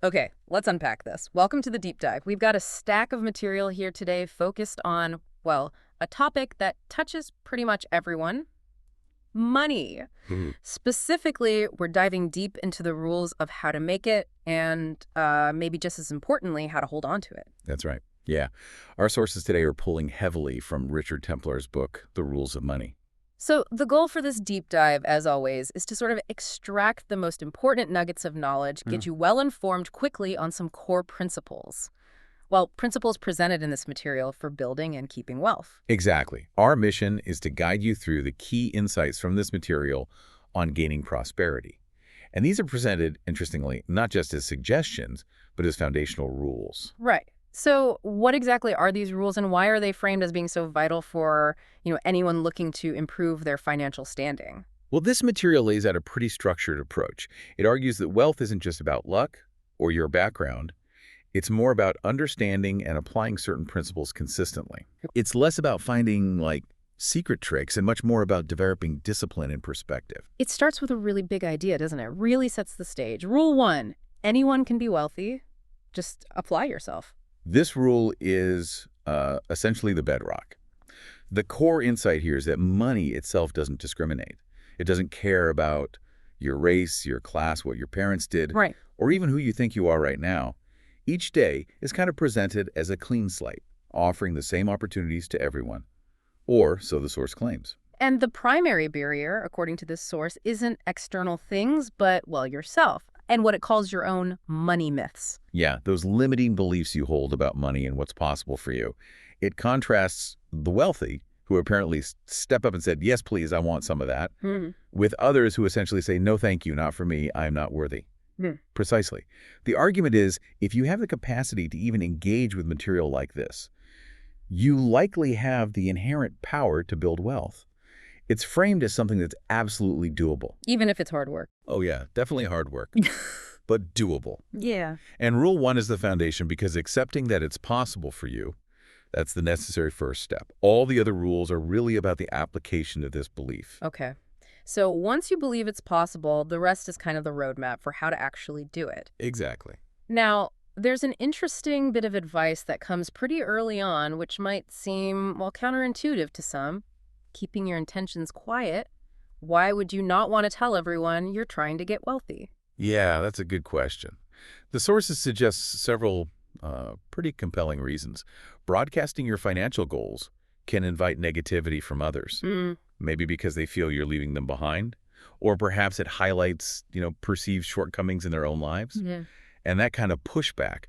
Okay, let's unpack this. Welcome to the deep dive. We've got a stack of material here today focused on, well, a topic that touches pretty much everyone: money. Mhm. Specifically, we're diving deep into the rules of how to make it and maybe just as importantly, how to hold on to it. That's right. Yeah. Our sources today are pulling heavily from Richard Templar's book, The Rules of Money. So, the goal for this deep dive, as always, is to sort of extract the most important nuggets of knowledge, Yeah. get you well informed quickly on some core principles. Well, principles presented in this material for building and keeping wealth. Exactly. Our mission is to guide you through the key insights from this material on gaining prosperity. And these are presented, interestingly, not just as suggestions, but as foundational rules. Right. So, what exactly are these rules and why are they framed as being so vital for, anyone looking to improve their financial standing? Well, this material lays out a pretty structured approach. It argues that wealth isn't just about luck or your background. It's more about understanding and applying certain principles consistently. It's less about finding, secret tricks and much more about developing discipline and perspective. It starts with a really big idea, doesn't it? Really sets the stage. Rule 1, anyone can be wealthy. Just apply yourself. This rule is essentially the bedrock. The core insight here is that money itself doesn't discriminate. It doesn't care about your race, your class, what your parents did, Right. or even who you think you are right now. Each day is kind of presented as a clean slate, offering the same opportunities to everyone. Or so the source claims. And the primary barrier, according to this source, isn't external things, but, well, yourself and what it calls your own money myths. Yeah, those limiting beliefs you hold about money and what's possible for you. It contrasts the wealthy, who apparently step up and said, yes, please, I want some of that, with others who essentially say, no, thank you, not for me, I'm not worthy. Precisely. The argument is, if you have the capacity to even engage with material like this, you likely have the inherent power to build wealth. It's framed as something that's absolutely doable. Even if it's hard work. Oh yeah, definitely hard work, but doable. Yeah. And rule 1 is the foundation because accepting that it's possible for you, that's the necessary first step. All the other rules are really about the application of this belief. Okay. So once you believe it's possible, the rest is kind of the roadmap for how to actually do it. Exactly. Now, there's an interesting bit of advice that comes pretty early on, which might seem, well, counterintuitive to some. Keeping your intentions quiet. Why would you not want to tell everyone you're trying to get wealthy? Yeah, that's a good question. The sources suggest several pretty compelling reasons. Broadcasting your financial goals can invite negativity from others, maybe because they feel you're leaving them behind, or perhaps it highlights, perceived shortcomings in their own lives. Yeah. And that kind of pushback,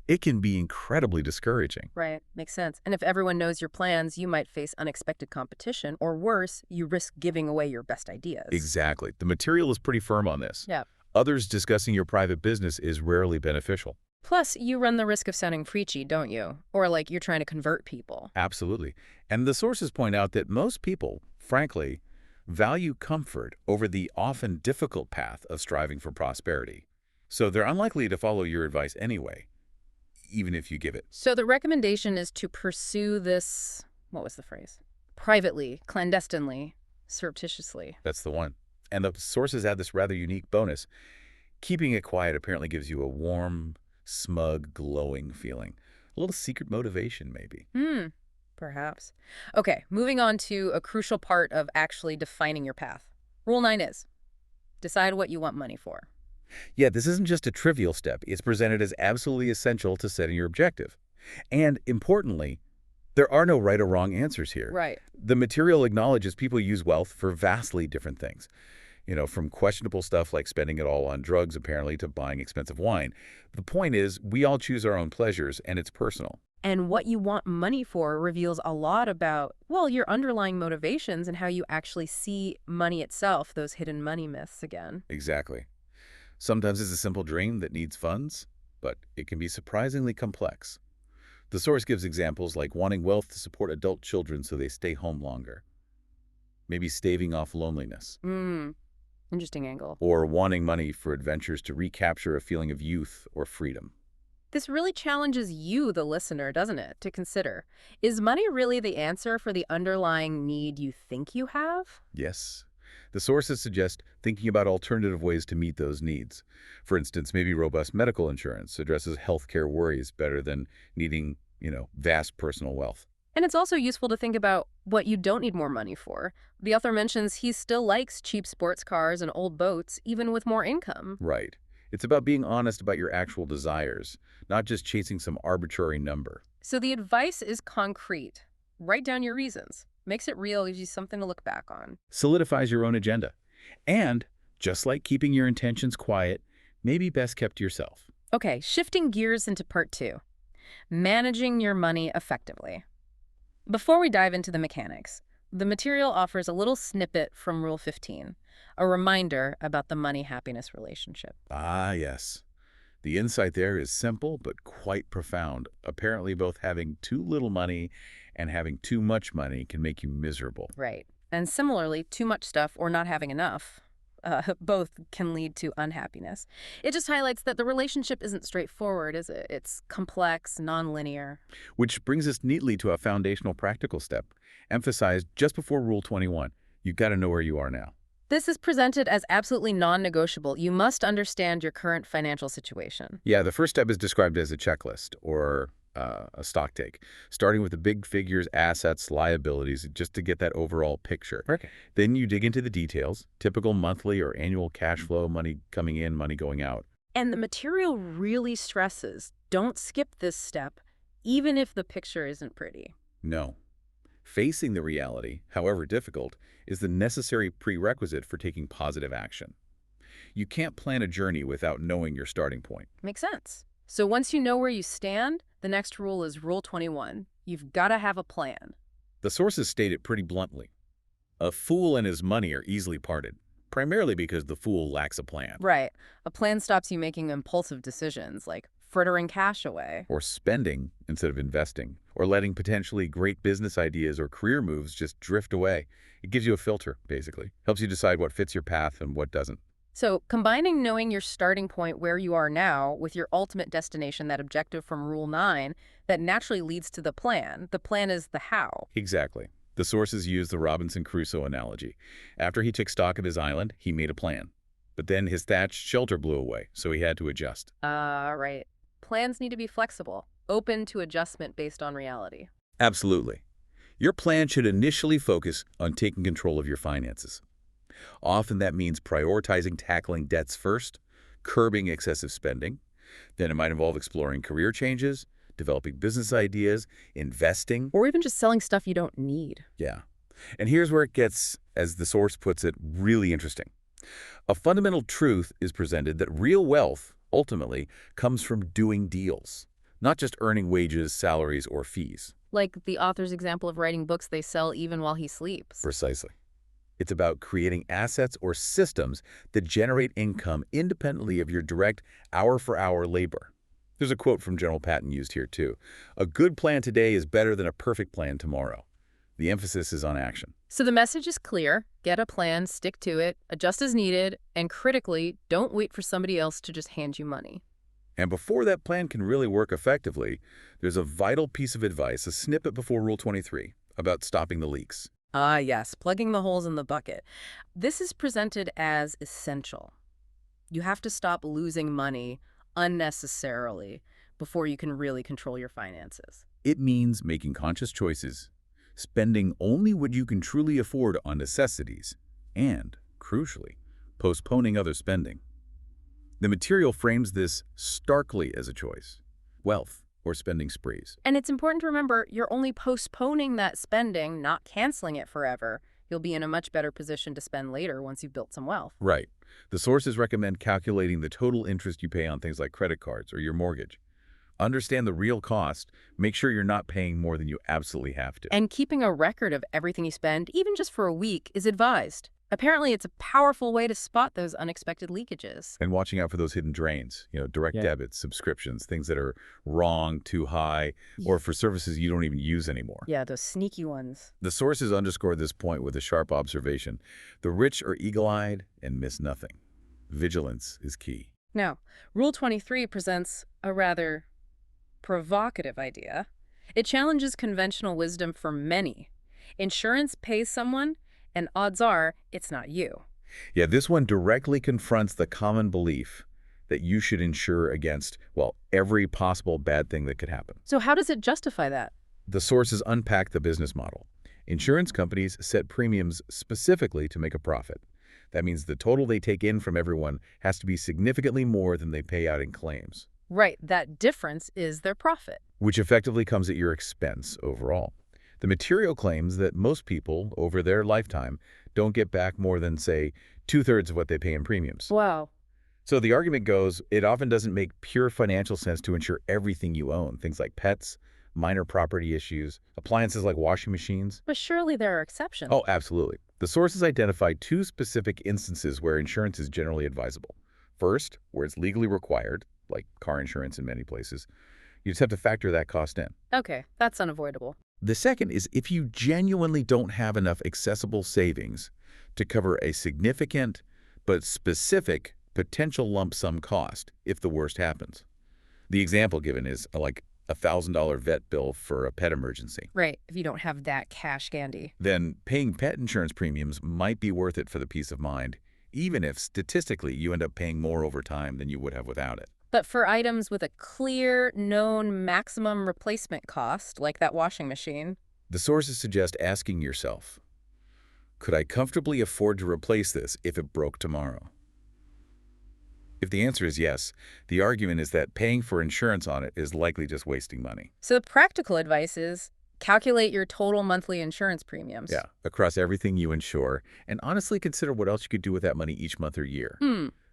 it can be incredibly discouraging. Right. Makes sense. And if everyone knows your plans, you might face unexpected competition, or worse, you risk giving away your best ideas. Exactly. The material is pretty firm on this. Yeah. Others discussing your private business is rarely beneficial. Plus, you run the risk of sounding preachy, don't you? Or like you're trying to convert people. Absolutely. And the sources point out that most people, frankly, value comfort over the often difficult path of striving for prosperity. So they're unlikely to follow your advice anyway, even if you give it. So the recommendation is to pursue this, what was the phrase? Privately, clandestinely, surreptitiously. That's the one. And the sources add this rather unique bonus. Keeping it quiet apparently gives you a warm, smug, glowing feeling. A little secret motivation, maybe. Perhaps. Okay, moving on to a crucial part of actually defining your path. Rule 9 is, decide what you want money for. Yeah, this isn't just a trivial step. It's presented as absolutely essential to setting your objective. And importantly, there are no right or wrong answers here. Right. The material acknowledges people use wealth for vastly different things. From questionable stuff like spending it all on drugs, apparently, to buying expensive wine. The point is, we all choose our own pleasures, and it's personal. And what you want money for reveals a lot about, well, your underlying motivations and how you actually see money itself, those hidden money myths again. Exactly. Sometimes it's a simple dream that needs funds, but it can be surprisingly complex. The source gives examples like wanting wealth to support adult children so they stay home longer, maybe staving off loneliness, Interesting angle. or wanting money for adventures to recapture a feeling of youth or freedom. This really challenges you, the listener, doesn't it, to consider, is money really the answer for the underlying need you think you have? Yes. The sources suggest thinking about alternative ways to meet those needs. For instance, maybe robust medical insurance addresses healthcare worries better than needing, vast personal wealth. And it's also useful to think about what you don't need more money for. The author mentions he still likes cheap sports cars and old boats, even with more income. Right. It's about being honest about your actual desires, not just chasing some arbitrary number. So the advice is concrete. Write down your reasons. Makes it real, gives you something to look back on. Solidifies your own agenda. And, just like keeping your intentions quiet, may be best kept to yourself. Okay, shifting gears into part 2. Managing your money effectively. Before we dive into the mechanics, the material offers a little snippet from Rule 15, a reminder about the money-happiness relationship. Ah, yes. The insight there is simple but quite profound. Apparently, both having too little money and having too much money can make you miserable. Right. And similarly, too much stuff or not having enough, both can lead to unhappiness. It just highlights that the relationship isn't straightforward, is it? It's complex, nonlinear. Which brings us neatly to a foundational practical step, emphasized just before Rule 21. You've got to know where you are now. This is presented as absolutely non-negotiable. You must understand your current financial situation. Yeah, the first step is described as a checklist or a stock take, starting with the big figures, assets, liabilities, just to get that overall picture. Okay. Then you dig into the details, typical monthly or annual cash flow, money coming in, money going out. And the material really stresses, don't skip this step, even if the picture isn't pretty. No. Facing the reality, however difficult, is the necessary prerequisite for taking positive action. You can't plan a journey without knowing your starting point. Makes sense. So once you know where you stand, the next rule is Rule 21. You've got to have a plan. The sources state it pretty bluntly. A fool and his money are easily parted, primarily because the fool lacks a plan. Right. A plan stops you making impulsive decisions, like frittering cash away. Or spending instead of investing, or letting potentially great business ideas or career moves just drift away. It gives you a filter, basically. Helps you decide what fits your path and what doesn't. So combining knowing your starting point where you are now with your ultimate destination, that objective from Rule 9, that naturally leads to the plan. The plan is the how. Exactly. The sources use the Robinson Crusoe analogy. After he took stock of his island, he made a plan. But then his thatched shelter blew away, so he had to adjust. Right. Plans need to be flexible, open to adjustment based on reality. Absolutely. Your plan should initially focus on taking control of your finances. Often that means prioritizing tackling debts first, curbing excessive spending. Then it might involve exploring career changes, developing business ideas, investing. Or even just selling stuff you don't need. Yeah. And here's where it gets, as the source puts it, really interesting. A fundamental truth is presented that real wealth, ultimately, comes from doing deals, not just earning wages, salaries, or fees. Like the author's example of writing books they sell even while he sleeps. Precisely. It's about creating assets or systems that generate income independently of your direct hour-for-hour labor. There's a quote from General Patton used here, too. A good plan today is better than a perfect plan tomorrow. The emphasis is on action. So the message is clear. Get a plan, stick to it, adjust as needed, and critically, don't wait for somebody else to just hand you money. And before that plan can really work effectively, there's a vital piece of advice, a snippet before Rule 23, about stopping the leaks. Ah, yes, plugging the holes in the bucket. This is presented as essential. You have to stop losing money unnecessarily before you can really control your finances. It means making conscious choices, spending only what you can truly afford on necessities, and, crucially, postponing other spending. The material frames this starkly as a choice: wealth or spending sprees. And it's important to remember you're only postponing that spending, not canceling it forever. You'll be in a much better position to spend later once you've built some wealth. Right. The sources recommend calculating the total interest you pay on things like credit cards or your mortgage. Understand the real cost. Make sure you're not paying more than you absolutely have to. And keeping a record of everything you spend, even just for a week, is advised. Apparently, it's a powerful way to spot those unexpected leakages. And watching out for those hidden drains, direct debits, subscriptions, things that are wrong, too high, or for services you don't even use anymore. Yeah, those sneaky ones. The sources underscore this point with a sharp observation. The rich are eagle-eyed and miss nothing. Vigilance is key. Now, Rule 23 presents a rather provocative idea. It challenges conventional wisdom for many. Insurance pays someone, And odds are, it's not you. Yeah, this one directly confronts the common belief that you should insure against, well, every possible bad thing that could happen. So how does it justify that? The sources unpack the business model. Insurance companies set premiums specifically to make a profit. That means the total they take in from everyone has to be significantly more than they pay out in claims, Right, that difference is their profit. which effectively comes at your expense overall. The material claims that most people, over their lifetime, don't get back more than, say, two-thirds of what they pay in premiums. Wow. So the argument goes, it often doesn't make pure financial sense to insure everything you own, things like pets, minor property issues, appliances like washing machines. But surely there are exceptions. Oh, absolutely. The sources identify two specific instances where insurance is generally advisable. First, where it's legally required, like car insurance in many places. You just have to factor that cost in. Okay, that's unavoidable. The second is if you genuinely don't have enough accessible savings to cover a significant but specific potential lump sum cost if the worst happens. The example given is like a $1,000 vet bill for a pet emergency. Right, if you don't have that cash handy. Then paying pet insurance premiums might be worth it for the peace of mind, even if statistically you end up paying more over time than you would have without it. But for items with a clear, known maximum replacement cost, like that washing machine, The sources suggest asking yourself, could I comfortably afford to replace this if it broke tomorrow? If the answer is yes, the argument is that paying for insurance on it is likely just wasting money. so the practical advice is calculate your total monthly insurance premiums. Yeah, across everything you insure, and honestly consider what else you could do with that money each month or year.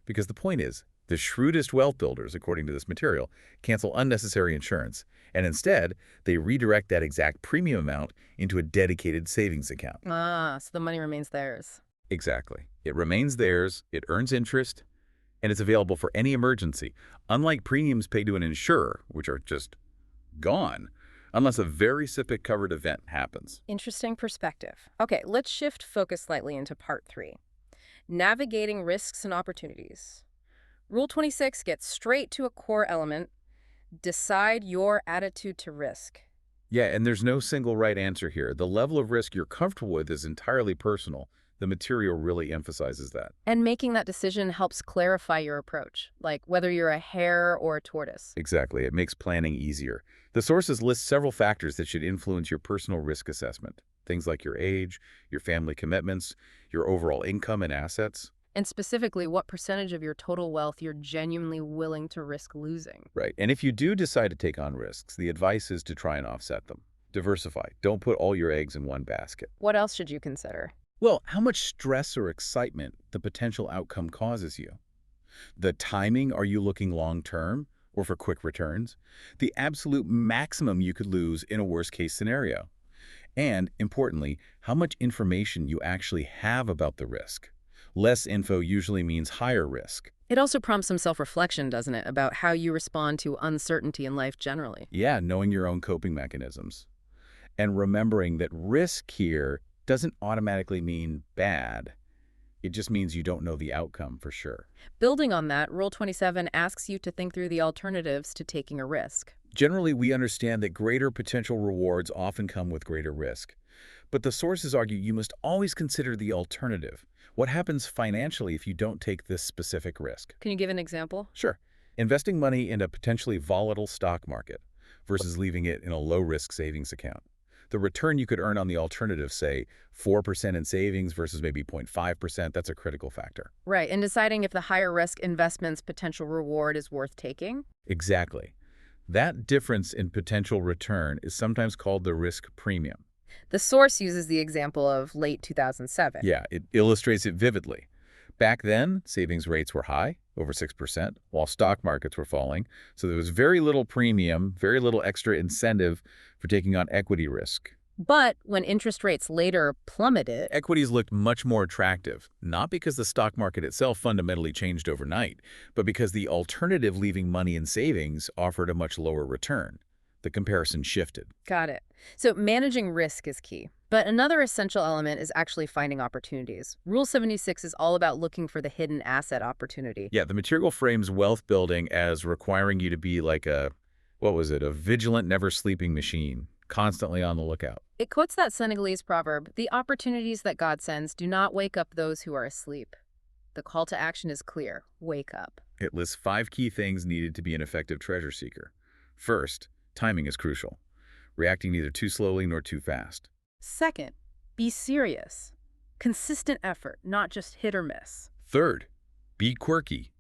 Because the point is, the shrewdest wealth builders, according to this material, cancel unnecessary insurance, and instead, they redirect that exact premium amount into a dedicated savings account. So the money remains theirs. Exactly. It remains theirs, it earns interest, and it's available for any emergency, unlike premiums paid to an insurer, which are just gone, unless a very specific covered event happens. Interesting perspective. Okay, let's shift focus slightly into part 3. Navigating risks and opportunities. Rule 26 gets straight to a core element. Decide your attitude to risk. Yeah, and there's no single right answer here. The level of risk you're comfortable with is entirely personal. The material really emphasizes that. And making that decision helps clarify your approach, like whether you're a hare or a tortoise. Exactly. It makes planning easier. The sources list several factors that should influence your personal risk assessment. Things like your age, your family commitments, your overall income and assets. And specifically, what percentage of your total wealth you're genuinely willing to risk losing. Right. And if you do decide to take on risks, the advice is to try and offset them. Diversify. Don't put all your eggs in one basket. What else should you consider? Well, how much stress or excitement the potential outcome causes you. The timing, are you looking long-term or for quick returns? The absolute maximum you could lose in a worst-case scenario. And, importantly, how much information you actually have about the risk. Less info usually means higher risk. It also prompts some self-reflection, doesn't it, about how you respond to uncertainty in life generally. Yeah, knowing your own coping mechanisms. And remembering that risk here doesn't automatically mean bad. It just means you don't know the outcome for sure. Building on that, Rule 27 asks you to think through the alternatives to taking a risk. Generally, we understand that greater potential rewards often come with greater risk. But the sources argue you must always consider the alternative. What happens financially if you don't take this specific risk? Can you give an example? Sure. Investing money in a potentially volatile stock market versus leaving it in a low-risk savings account. The return you could earn on the alternative, say 4% in savings versus maybe 0.5%, that's a critical factor. Right, and deciding if the higher risk investment's potential reward is worth taking? Exactly. That difference in potential return is sometimes called the risk premium. The source uses the example of late 2007. Yeah, it illustrates it vividly. Back then, savings rates were high, over 6%, while stock markets were falling. So there was very little premium, very little extra incentive for taking on equity risk. But when interest rates later plummeted, Equities looked much more attractive, not because the stock market itself fundamentally changed overnight, but because the alternative, leaving money in savings, offered a much lower return. The comparison shifted. got it. So managing risk is key. But another essential element is actually finding opportunities. Rule 76 is all about looking for the hidden asset opportunity. Yeah, the material frames wealth building as requiring you to be like a vigilant, never sleeping machine, constantly on the lookout. It quotes that Senegalese proverb, "The opportunities that God sends do not wake up those who are asleep." The call to action is clear. Wake up. It lists 5 key things needed to be an effective treasure seeker. First, timing is crucial, reacting neither too slowly nor too fast. Second, be serious. Consistent effort, not just hit or miss. Third, be quirky.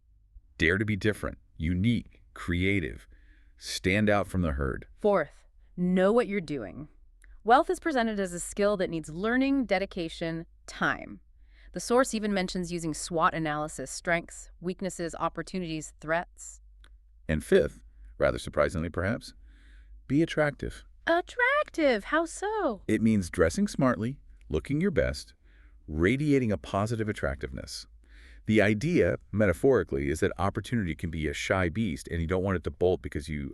Dare to be different, unique, creative. Stand out from the herd. Fourth, know what you're doing. Wealth is presented as a skill that needs learning, dedication, time. The source even mentions using SWOT analysis, strengths, weaknesses, opportunities, threats. And fifth, rather surprisingly perhaps, be attractive. Attractive, how so? It means dressing smartly, looking your best, radiating a positive attractiveness. The idea, metaphorically, is that opportunity can be a shy beast, and you don't want it to bolt because you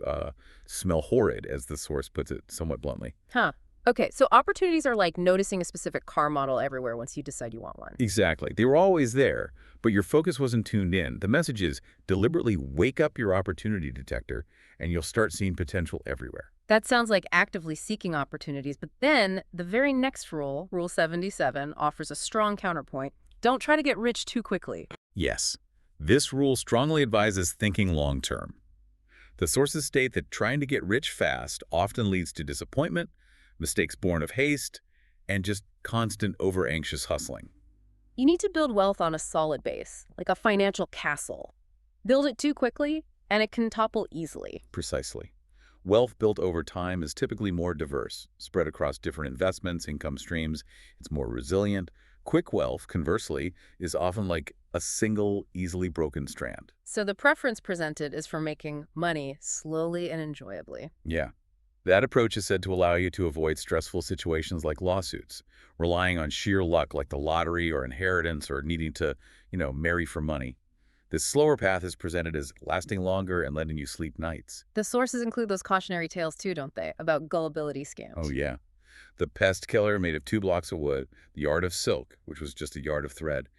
smell horrid, as the source puts it somewhat bluntly. Huh. Okay, so opportunities are like noticing a specific car model everywhere once you decide you want one. Exactly. They were always there, but your focus wasn't tuned in. The message is deliberately wake up your opportunity detector, and you'll start seeing potential everywhere. That sounds like actively seeking opportunities, but then the very next rule, Rule 77, offers a strong counterpoint. Don't try to get rich too quickly. Yes, this rule strongly advises thinking long-term. The sources state that trying to get rich fast often leads to disappointment, mistakes born of haste, and just constant over-anxious hustling. You need to build wealth on a solid base, like a financial castle. Build it too quickly, and it can topple easily. Precisely. Wealth built over time is typically more diverse, spread across different investments, income streams. It's more resilient. Quick wealth, conversely, is often like a single, easily broken strand. So the preference presented is for making money slowly and enjoyably. Yeah. That approach is said to allow you to avoid stressful situations like lawsuits, relying on sheer luck like the lottery or inheritance or needing to, marry for money. This slower path is presented as lasting longer and letting you sleep nights. The sources include those cautionary tales too, don't they, about gullibility scams? Oh, yeah. The pest killer made of 2 blocks of wood, the yard of silk, which was just a yard of thread.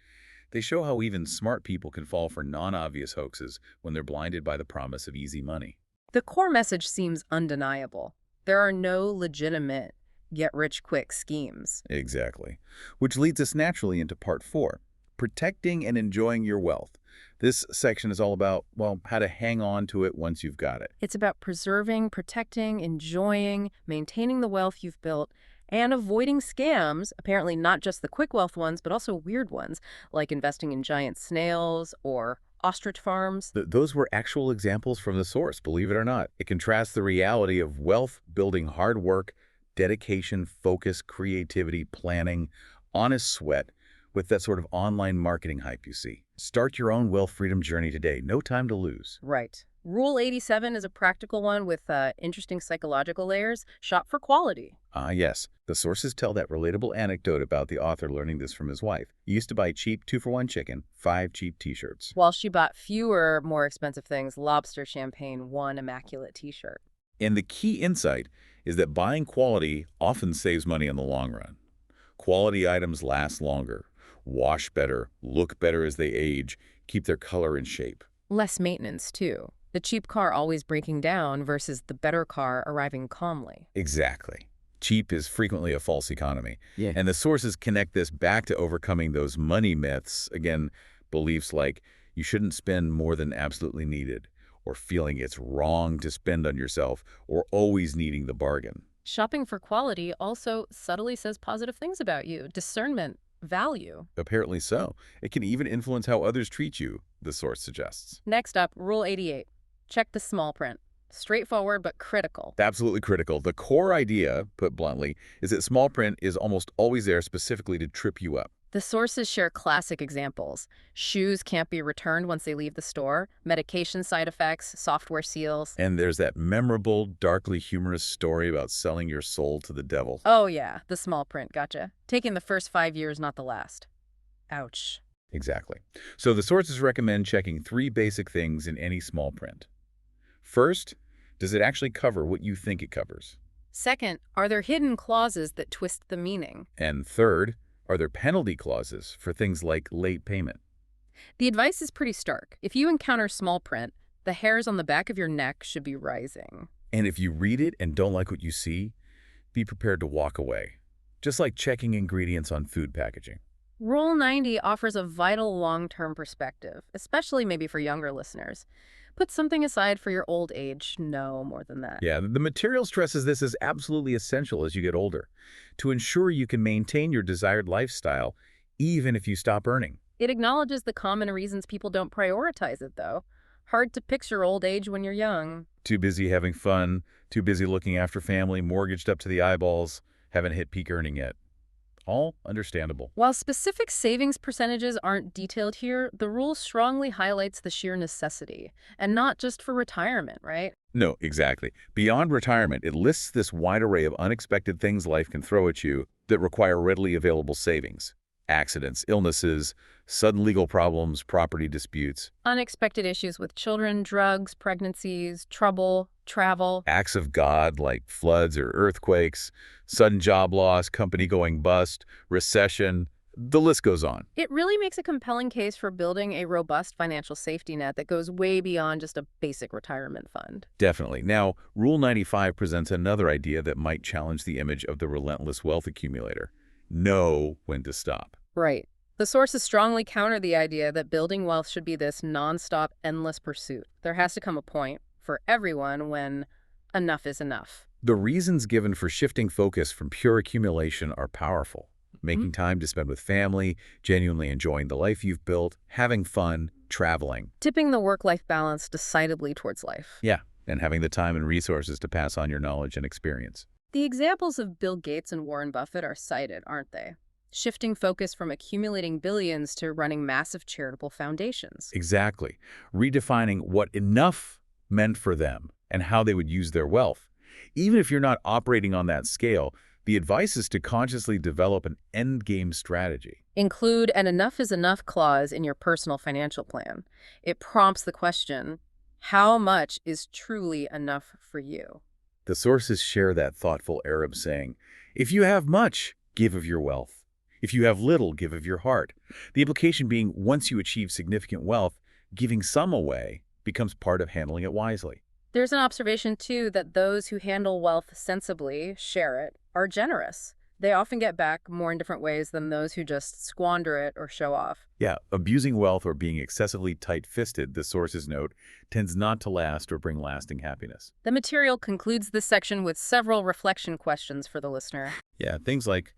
They show how even smart people can fall for non-obvious hoaxes when they're blinded by the promise of easy money. The core message seems undeniable. There are no legitimate get-rich-quick schemes. Exactly. Which leads us naturally into part 4, protecting and enjoying your wealth. This section is all about, how to hang on to it once you've got it. It's about preserving, protecting, enjoying, maintaining the wealth you've built, and avoiding scams, apparently not just the quick wealth ones, but also weird ones, like investing in giant snails or ostrich farms. Those were actual examples from the source, believe it or not. It contrasts the reality of wealth building hard work, dedication, focus, creativity, planning, honest sweat, with that sort of online marketing hype you see. Start your own wealth freedom journey today. No time to lose. Right. Rule 87 is a practical one with interesting psychological layers. Shop for quality. Yes. The sources tell that relatable anecdote about the author learning this from his wife. He used to buy cheap 2-for-1 chicken, 5 cheap t-shirts. While she bought fewer, more expensive things, lobster, champagne, 1 immaculate t-shirt. And the key insight is that buying quality often saves money in the long run. Quality items last longer, wash better, look better as they age, keep their color and shape. Less maintenance, too. The cheap car always breaking down versus the better car arriving calmly. Exactly. Cheap is frequently a false economy. Yeah. And the sources connect this back to overcoming those money myths. Again, beliefs like you shouldn't spend more than absolutely needed, or feeling it's wrong to spend on yourself, or always needing the bargain. Shopping for quality also subtly says positive things about you. Discernment, value. Apparently so. It can even influence how others treat you, the source suggests. Next up, Rule 88. Check the small print. Straightforward but critical. Absolutely critical. The core idea, put bluntly, is that small print is almost always there specifically to trip you up. The sources share classic examples. Shoes can't be returned once they leave the store, medication side effects, software seals. And there's that memorable, darkly humorous story about selling your soul to the devil. Oh yeah, the small print, gotcha. Taking the first 5 years, not the last. Ouch. Exactly. So the sources recommend checking 3 basic things in any small print. First, does it actually cover what you think it covers? Second, are there hidden clauses that twist the meaning? And third, are there penalty clauses for things like late payment? The advice is pretty stark. If you encounter small print, the hairs on the back of your neck should be rising. And if you read it and don't like what you see, be prepared to walk away. Just like checking ingredients on food packaging. Rule 90 offers a vital long-term perspective, especially maybe for younger listeners. Put something aside for your old age, no more than that. Yeah, the material stresses this as absolutely essential as you get older, to ensure you can maintain your desired lifestyle, even if you stop earning. It acknowledges the common reasons people don't prioritize it, though. Hard to picture old age when you're young. Too busy having fun, too busy looking after family, mortgaged up to the eyeballs, haven't hit peak earning yet. All understandable. While specific savings percentages aren't detailed here, the rule strongly highlights the sheer necessity, and not just for retirement, right? No, exactly. Beyond retirement, it lists this wide array of unexpected things life can throw at you that require readily available savings. Accidents, illnesses, sudden legal problems, property disputes. Unexpected issues with children, drugs, pregnancies, trouble, travel. Acts of God like floods or earthquakes, sudden job loss, company going bust, recession. The list goes on. It really makes a compelling case for building a robust financial safety net that goes way beyond just a basic retirement fund. Definitely. Now, Rule 95 presents another idea that might challenge the image of the relentless wealth accumulator. Know when to stop. Right. The sources strongly counter the idea that building wealth should be this nonstop, endless pursuit. There has to come a point for everyone when enough is enough. The reasons given for shifting focus from pure accumulation are powerful. Making time to spend with family, genuinely enjoying the life you've built, having fun, traveling. Tipping the work-life balance decidedly towards life. Yeah, and having the time and resources to pass on your knowledge and experience. The examples of Bill Gates and Warren Buffett are cited, aren't they? Shifting focus from accumulating billions to running massive charitable foundations. Exactly. Redefining what enough meant for them and how they would use their wealth. Even if you're not operating on that scale, the advice is to consciously develop an endgame strategy. Include an enough is enough clause in your personal financial plan. It prompts the question, how much is truly enough for you? The sources share that thoughtful Arab saying, if you have much, give of your wealth. If you have little, give of your heart. The implication being, once you achieve significant wealth, giving some away becomes part of handling it wisely. There's an observation, too, that those who handle wealth sensibly, share it, are generous. They often get back more in different ways than those who just squander it or show off. Yeah, abusing wealth or being excessively tight-fisted, the sources note, tends not to last or bring lasting happiness. The material concludes this section with several reflection questions for the listener. Yeah, things like,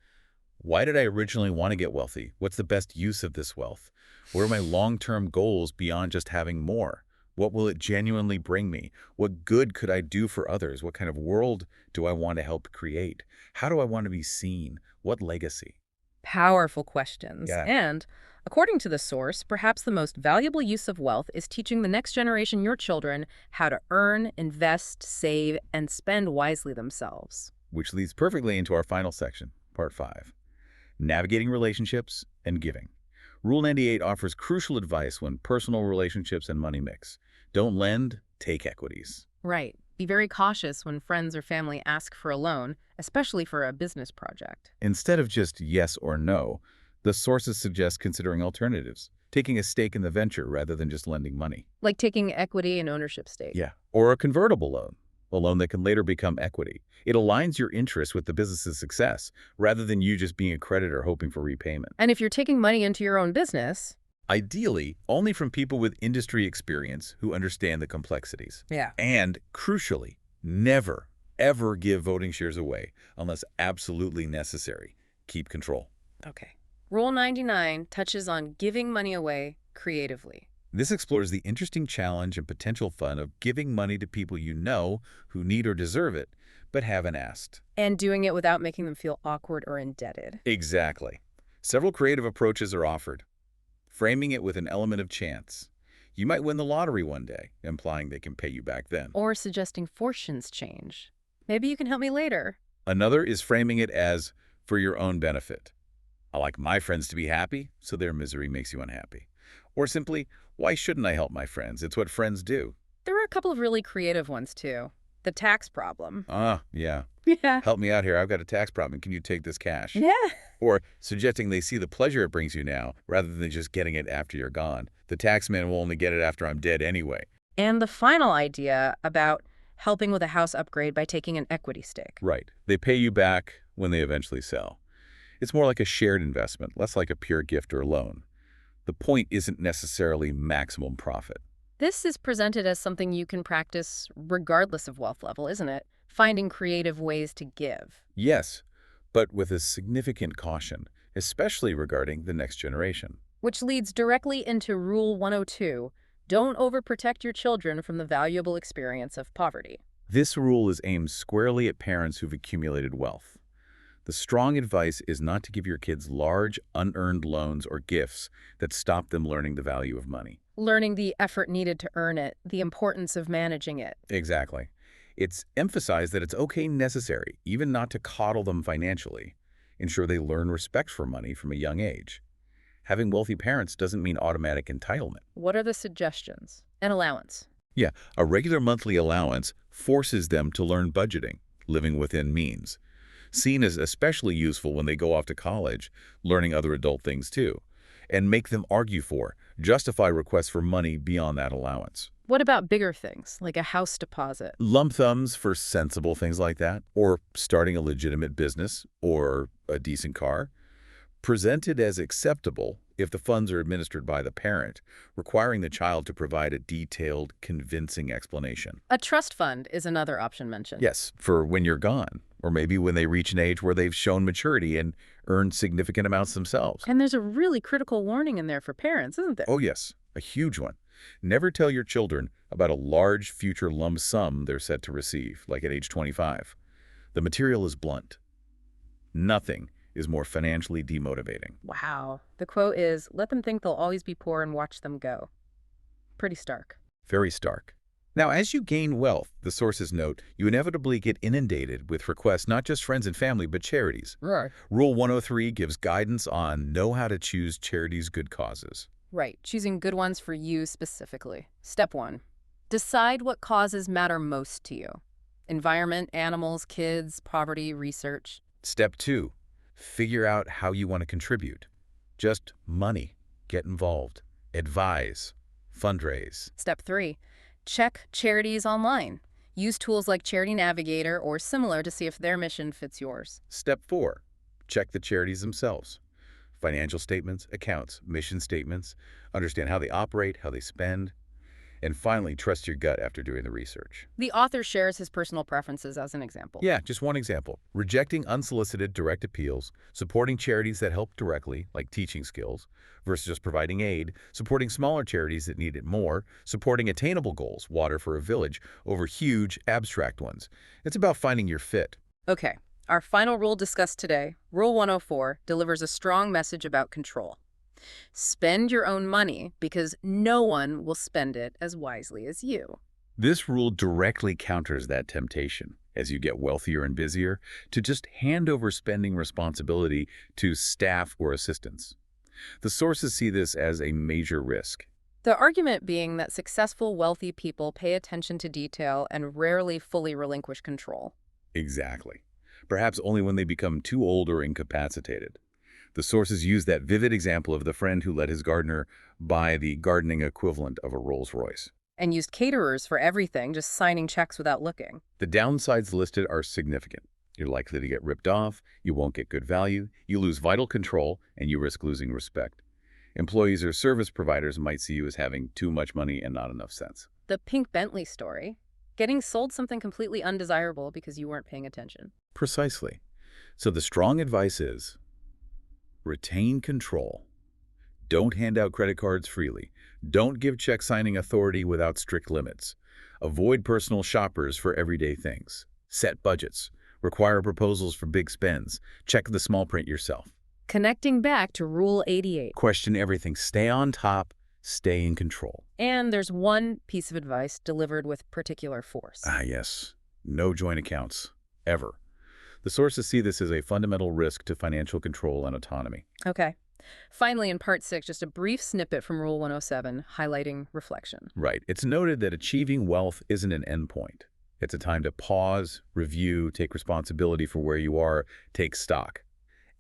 why did I originally want to get wealthy? What's the best use of this wealth? What are my long-term goals beyond just having more? What will it genuinely bring me? What good could I do for others? What kind of world do I want to help create? How do I want to be seen? What legacy? Powerful questions. Yeah. And, according to the source, perhaps the most valuable use of wealth is teaching the next generation, your children, how to earn, invest, save, and spend wisely themselves. Which leads perfectly into our final section, Part 5. Navigating relationships and giving. Rule 98 offers crucial advice when personal relationships and money mix. Don't lend, take equities. Right. Be very cautious when friends or family ask for a loan, especially for a business project. Instead of just yes or no, the sources suggest considering alternatives, taking a stake in the venture rather than just lending money. Like taking equity and ownership stake. Yeah. Or a convertible loan, a loan that can later become equity. It aligns your interest with the business's success rather than you just being a creditor hoping for repayment. And if you're taking money into your own business, ideally, only from people with industry experience who understand the complexities. yeah. And, crucially, never, ever give voting shares away unless absolutely necessary. Keep control. Okay. Rule 99 touches on giving money away creatively. This explores the interesting challenge and potential fun of giving money to people you know who need or deserve it, but haven't asked. And doing it without making them feel awkward or indebted. Exactly. Several creative approaches are offered. Framing it with an element of chance. You might win the lottery one day, implying they can pay you back then. Or suggesting fortunes change. Maybe you can help me later. Another is framing it as for your own benefit. I like my friends to be happy, so their misery makes you unhappy. Or simply, why shouldn't I help my friends? It's what friends do. There are a couple of really creative ones, too. The tax problem. Yeah. Yeah. Help me out here. I've got a tax problem. Can you take this cash? Yeah. Or suggesting they see the pleasure it brings you now, rather than just getting it after you're gone. The tax man will only get it after I'm dead anyway. And the final idea about helping with a house upgrade by taking an equity stake. Right. They pay you back when they eventually sell. It's more like a shared investment, less like a pure gift or loan. The point isn't necessarily maximum profit. This is presented as something you can practice regardless of wealth level, isn't it? Finding creative ways to give. Yes, but with a significant caution, especially regarding the next generation. Which leads directly into Rule 102. Don't overprotect your children from the valuable experience of poverty. This rule is aimed squarely at parents who've accumulated wealth. The strong advice is not to give your kids large, unearned loans or gifts that stop them learning the value of money. Learning the effort needed to earn it, the importance of managing it. Exactly. It's emphasized that it's necessary, even not to coddle them financially. Ensure they learn respect for money from a young age. Having wealthy parents doesn't mean automatic entitlement. What are the suggestions? An allowance. Yeah, a regular monthly allowance forces them to learn budgeting, living within means. Seen as especially useful when they go off to college, learning other adult things too, and make them argue for, justify requests for money beyond that allowance. What about bigger things, like a house deposit? Lump sums for sensible things like that, or starting a legitimate business, or a decent car. Presented as acceptable if the funds are administered by the parent, requiring the child to provide a detailed, convincing explanation. A trust fund is another option mentioned. Yes, for when you're gone, or maybe when they reach an age where they've shown maturity and earned significant amounts themselves. And there's a really critical warning in there for parents, isn't there? Oh yes, a huge one. Never tell your children about a large future lump sum they're set to receive, like at age 25. The material is blunt. Nothing is more financially demotivating. Wow. The quote is, let them think they'll always be poor and watch them go. Pretty stark. Very stark. Now, as you gain wealth, the sources note, you inevitably get inundated with requests not just friends and family, but charities. Right. Rule 103 gives guidance on know how to choose charities' good causes. Right. Choosing good ones for you specifically. Step 1. Decide what causes matter most to you. Environment, animals, kids, poverty, research. Step 2. Figure out how you want to contribute. Just money. Get involved. Advise. Fundraise. Step 3. Check charities online. Use tools like Charity Navigator or similar to see if their mission fits yours. Step 4. Check the charities themselves. Financial statements, accounts, mission statements. Understand how they operate, how they spend. And finally, trust your gut after doing the research. The author shares his personal preferences as an example. Yeah, just one example. Rejecting unsolicited direct appeals, supporting charities that help directly, like teaching skills, versus just providing aid, supporting smaller charities that need it more, supporting attainable goals, water for a village, over huge, abstract ones. It's about finding your fit. Okay, our final rule discussed today, Rule 104, delivers a strong message about control. Spend your own money because no one will spend it as wisely as you. This rule directly counters that temptation, as you get wealthier and busier, to just hand over spending responsibility to staff or assistants. The sources see this as a major risk. The argument being that successful, wealthy people pay attention to detail and rarely fully relinquish control. Exactly. Perhaps only when they become too old or incapacitated. The sources use that vivid example of the friend who let his gardener buy the gardening equivalent of a Rolls-Royce. And used caterers for everything, just signing checks without looking. The downsides listed are significant. You're likely to get ripped off, you won't get good value, you lose vital control, and you risk losing respect. Employees or service providers might see you as having too much money and not enough sense. The pink Bentley story. Getting sold something completely undesirable because you weren't paying attention. Precisely. So the strong advice is, retain control. Don't hand out credit cards freely. Don't give check signing authority without strict limits. Avoid personal shoppers for everyday things. Set budgets. Require proposals for big spends. Check the small print yourself. Connecting back to Rule 88. Question everything. Stay on top. Stay in control. And there's one piece of advice delivered with particular force. Ah, yes. No joint accounts. Ever. The sources see this as a fundamental risk to financial control and autonomy. Okay. Finally, in Part 6, just a brief snippet from Rule 107, highlighting reflection. Right. It's noted that achieving wealth isn't an endpoint. It's a time to pause, review, take responsibility for where you are, take stock.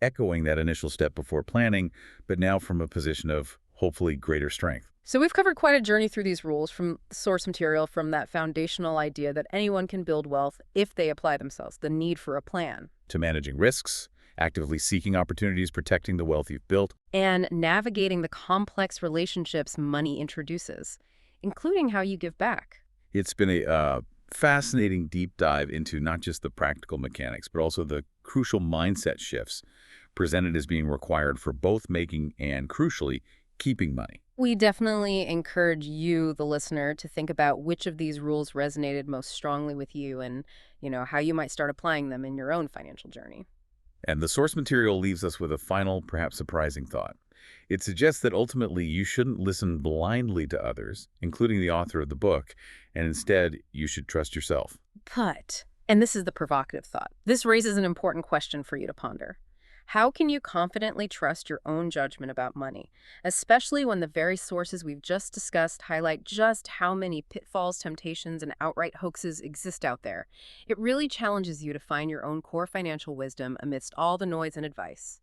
Echoing that initial step before planning, but now from a position of hopefully greater strength. So we've covered quite a journey through these rules, from the source material, from that foundational idea that anyone can build wealth if they apply themselves, the need for a plan, To managing risks, actively seeking opportunities, protecting the wealth you've built. and navigating the complex relationships money introduces, including how you give back. It's been a fascinating deep dive into not just the practical mechanics, but also the crucial mindset shifts presented as being required for both making and, crucially, keeping money. We definitely encourage you, the listener, to think about which of these rules resonated most strongly with you and, how you might start applying them in your own financial journey. And the source material leaves us with a final, perhaps surprising thought. It suggests that ultimately you shouldn't listen blindly to others, including the author of the book, and instead you should trust yourself. But, and this is the provocative thought, this raises an important question for you to ponder. How can you confidently trust your own judgment about money, especially when the very sources we've just discussed highlight just how many pitfalls, temptations, and outright hoaxes exist out there? It really challenges you to find your own core financial wisdom amidst all the noise and advice.